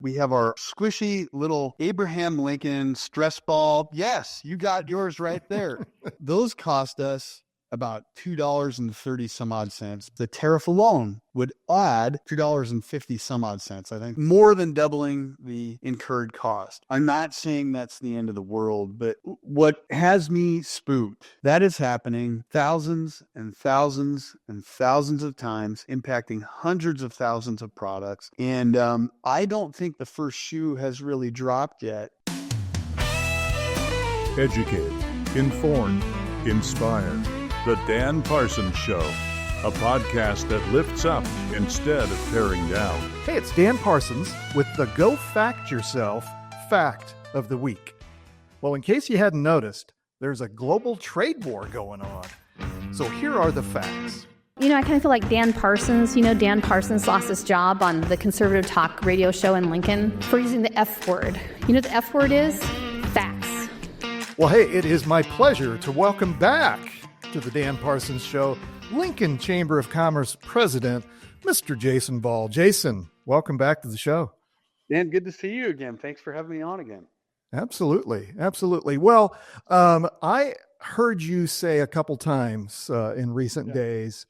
We have our squishy little Abraham Lincoln stress ball. Yes, you got yours right there. Those cost us about $2.30 some odd cents. The tariff alone would add $2.50 some odd cents, I think, more than doubling the incurred cost. I'm not saying that's the end of the world, but what has me spooked, that is happening thousands and thousands and thousands of times, impacting hundreds of thousands of products. And I don't think the first shoe has really dropped yet. Educate, inform, inspire. The Dan Parsons Show, a podcast that lifts up instead of tearing down. Hey, it's Dan Parsons with the Go Fact Yourself Fact of the Week. Well, in case you hadn't noticed, there's a global trade war going on. So here are the facts. You know, I kind of feel like Dan Parsons. You know, Dan Parsons lost his job on the conservative talk radio show in Lincoln for using the F word. You know what the F word is? Facts. Well, hey, it is my pleasure to welcome back to the Dan Parsons Show, Lincoln Chamber of Commerce President, Mr. Jason Ball. Jason, welcome back to the show. Dan, good to see you again. Thanks for having me on again. Absolutely. Absolutely. Well, I heard you say a couple times in recent days,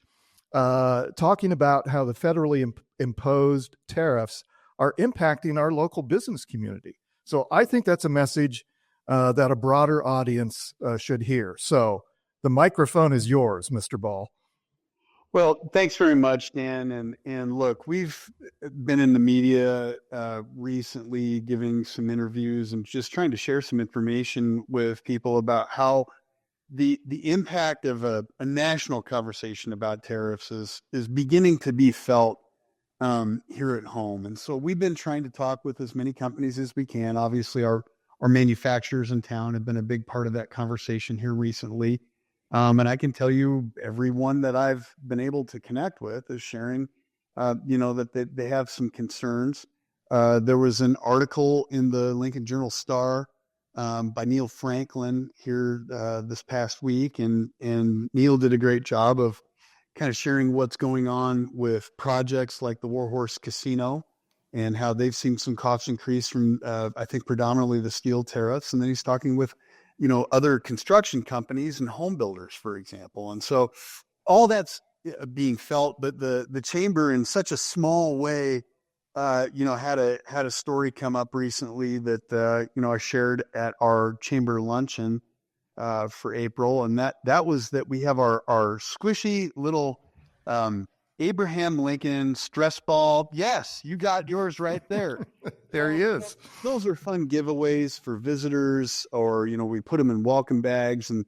talking about how the federally imposed tariffs are impacting our local business community. So I think that's a message that a broader audience should hear. So the microphone is yours, Mr. Ball. Well, thanks very much, Dan. And look, we've been in the media recently giving some interviews and just trying to share some information with people about how the impact of a national conversation about tariffs is beginning to be felt here at home. And so we've been trying to talk with as many companies as we can. Obviously, our manufacturers in town have been a big part of that conversation here recently. And I can tell you, everyone that I've been able to connect with is sharing, that they have some concerns. There was an article in the Lincoln Journal-Star by Neil Franklin here this past week, and Neil did a great job of kind of sharing what's going on with projects like the Warhorse Casino and how they've seen some cost increase from, I think, predominantly the steel tariffs. And then he's talking with other construction companies and home builders, for example. And so all that's being felt, but the chamber in such a small way, had a story come up recently that, I shared at our chamber luncheon for April. And that was that we have our squishy little Abraham Lincoln stress ball. Yes, you got yours right there. There he is. Those are fun giveaways for visitors, or, we put them in welcome bags. And,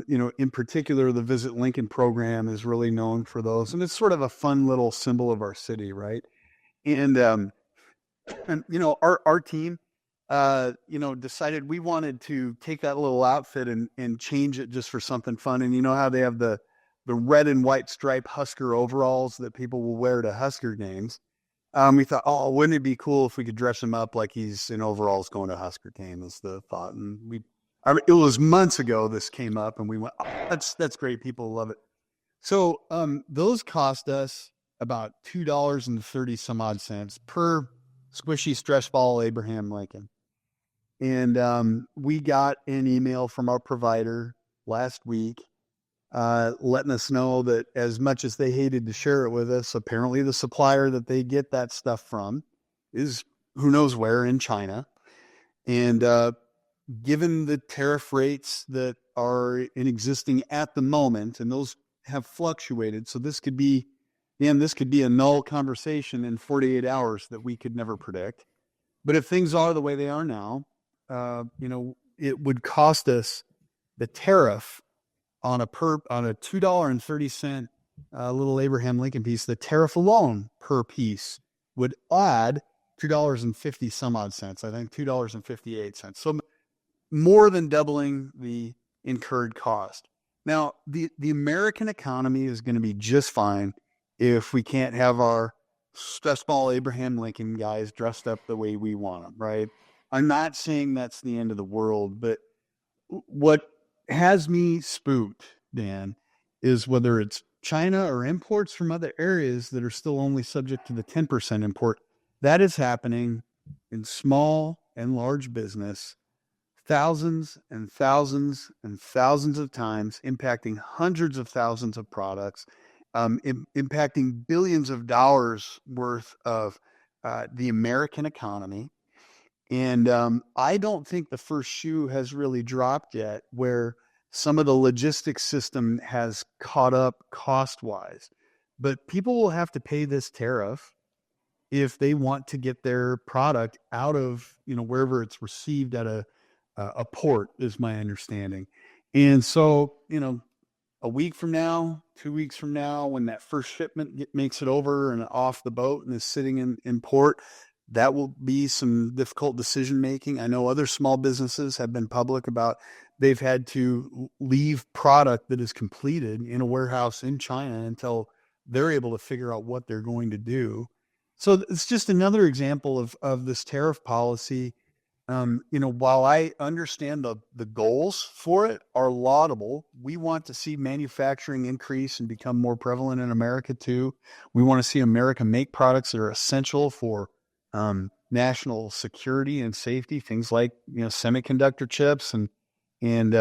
in particular, the Visit Lincoln program is really known for those. And it's sort of a fun little symbol of our city, right? And our team, decided we wanted to take that little outfit and change it just for something fun. And you know how they have the red and white stripe Husker overalls that people will wear to Husker games. We thought, wouldn't it be cool if we could dress him up like he's in overalls going to a Husker game, is the thought. And it was months ago this came up, and we went, that's great. People love it. So those cost us about $2.30 some odd cents per squishy stress ball Abraham Lincoln. And we got an email from our provider last week letting us know that as much as they hated to share it with us, apparently the supplier that they get that stuff from is who knows where in China. And given the tariff rates that are in existing at the moment, and those have fluctuated, so this could be a null conversation in 48 hours that we could never predict. But if things are the way they are now, it would cost us the tariff on a $2.30 little Abraham Lincoln piece. The tariff alone per piece would add $2.50 some odd cents. I think $2.58. So more than doubling the incurred cost. Now, the American economy is going to be just fine if we can't have our stress ball Abraham Lincoln guys dressed up the way we want them, right? I'm not saying that's the end of the world, but what has me spooked, Dan, is whether it's China or imports from other areas that are still only subject to the 10% import. That is happening in small and large business thousands and thousands and thousands of times, impacting hundreds of thousands of products, impacting billions of dollars worth of the American economy. And I don't think the first shoe has really dropped yet, where some of the logistics system has caught up cost-wise. But people will have to pay this tariff if they want to get their product out of, wherever it's received at a port, is my understanding. And so, a week from now, 2 weeks from now, when that first shipment makes it over and off the boat and is sitting in port, that will be some difficult decision making. I know other small businesses have been public about they've had to leave product that is completed in a warehouse in China until they're able to figure out what they're going to do. So it's just another example of this tariff policy. While I understand the goals for it are laudable, we want to see manufacturing increase and become more prevalent in America too. We want to see America make products that are essential for national security and safety, things like semiconductor chips and things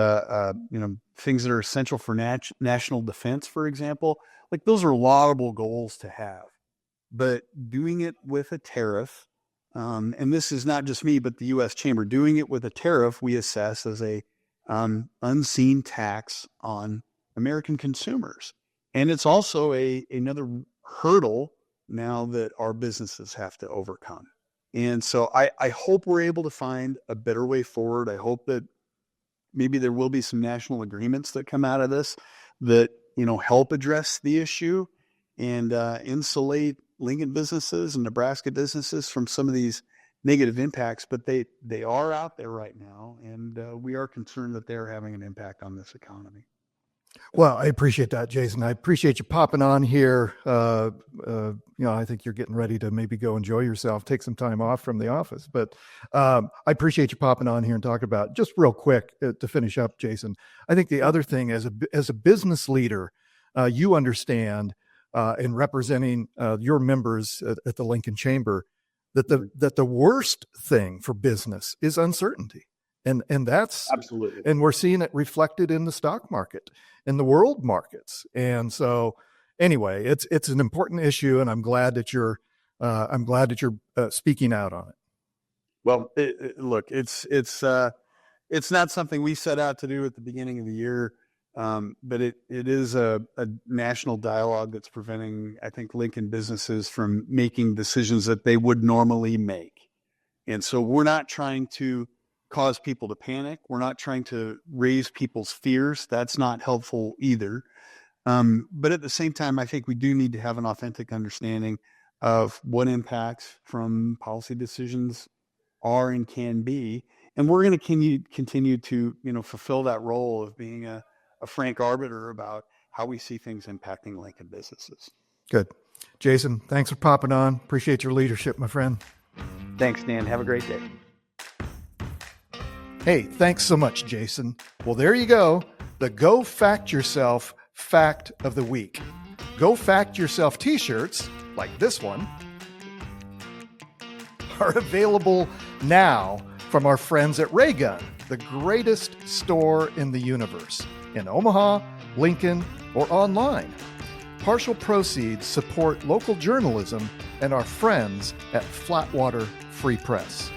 that are essential for national defense, for example. Like, those are laudable goals to have, but doing it with a tariff. And this is not just me, but the U.S. Chamber, doing it with a tariff we assess as a unseen tax on American consumers. And it's also another hurdle now that our businesses have to overcome. And so I hope we're able to find a better way forward. I hope that maybe there will be some national agreements that come out of this that, help address the issue and insulate Lincoln businesses and Nebraska businesses from some of these negative impacts, but they are out there right now, and we are concerned that they're having an impact on this economy. Well, I appreciate that, Jason. I appreciate you popping on here. I think you're getting ready to maybe go enjoy yourself, take some time off from the office, but I appreciate you popping on here and talking about, just real quick to finish up, Jason. I think the other thing, as a business leader, you understand in representing your members at the Lincoln Chamber, that the worst thing for business is uncertainty. And that's absolutely, and we're seeing it reflected in the stock market, in the world markets. And so anyway, it's an important issue, and I'm glad that you're speaking out on it. Well, look, it's not something we set out to do at the beginning of the year. But it is a national dialogue that's preventing, I think, Lincoln businesses from making decisions that they would normally make. And so we're not trying to cause people to panic. We're not trying to raise people's fears. That's not helpful either. But at the same time, I think we do need to have an authentic understanding of what impacts from policy decisions are and can be. And we're going to continue to, fulfill that role of being a frank arbiter about how we see things impacting Lincoln businesses. Good. Jason, thanks for popping on. Appreciate your leadership, my friend. Thanks, Dan. Have a great day. Hey, thanks so much, Jason. Well, there you go. The Go Fact Yourself Fact of the Week. Go Fact Yourself t-shirts, like this one, are available now from our friends at Raygun, the greatest store in the universe, in Omaha, Lincoln, or online. Partial proceeds support local journalism and our friends at Flatwater Free Press.